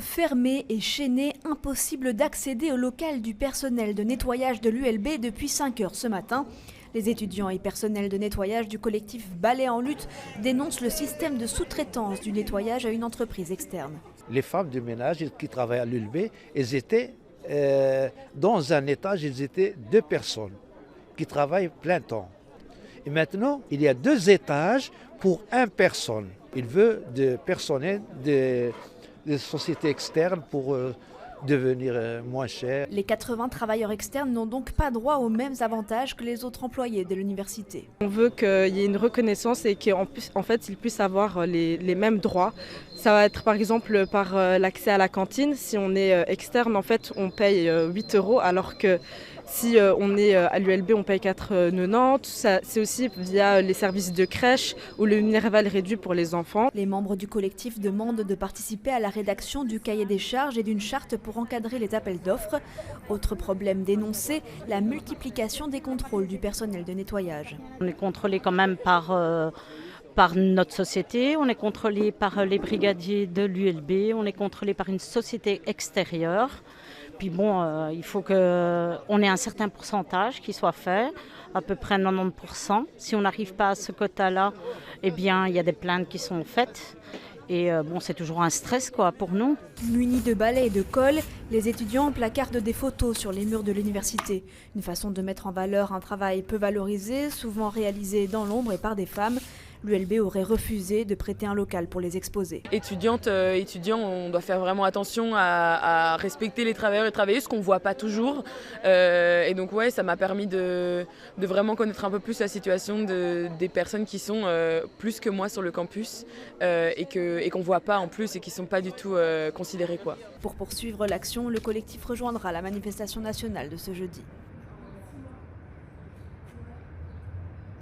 Fermé et chaîné, impossible d'accéder au local du personnel de nettoyage de l'ULB depuis 5 heures ce matin. Les étudiants et personnels de nettoyage du collectif Balai en lutte dénoncent le système de sous-traitance du nettoyage à une entreprise externe. Les femmes du ménage qui travaillent à l'ULB, elles étaient dans un étage, ils étaient 2 personnes qui travaillent plein temps. Et maintenant, il y a 2 étages pour 1 personne. Il veut des personnels des sociétés externes pour devenir moins cher. Les 80 travailleurs externes n'ont donc pas droit aux mêmes avantages que les autres employés de l'université. On veut qu'il y ait une reconnaissance et qu'en fait, ils puissent avoir les mêmes droits. Ça va être par exemple par l'accès à la cantine. Si on est externe, en fait, on paye 8 € alors que si on est à l'ULB, on paye 4,90 €. C'est aussi via les services de crèche ou le Minerval réduit pour les enfants. Les membres du collectif demandent de participer à la rédaction du cahier des charges et d'une charte pour encadrer les appels d'offres. Autre problème dénoncé, la multiplication des contrôles du personnel de nettoyage. On est contrôlé quand même par notre société, on est contrôlé par les brigadiers de l'ULB, on est contrôlé par une société extérieure. Puis bon, il faut qu'on ait un certain pourcentage qui soit fait, à peu près 90%. Si on n'arrive pas à ce quota-là, eh bien, il y a des plaintes qui sont faites. Et bon, c'est toujours un stress pour nous. Munis de balais et de colle, les étudiants placardent des photos sur les murs de l'université. Une façon de mettre en valeur un travail peu valorisé, souvent réalisé dans l'ombre et par des femmes. L'ULB aurait refusé de prêter un local pour les exposer. Étudiants, on doit faire vraiment attention à respecter les travailleurs et travailleuses, qu'on ne voit pas toujours. Et donc ouais, ça m'a permis de vraiment connaître un peu plus la situation des personnes qui sont plus que moi sur le campus et qu'on ne voit pas en plus et qui ne sont pas du tout considérées. Pour poursuivre l'action, le collectif rejoindra la manifestation nationale de ce jeudi.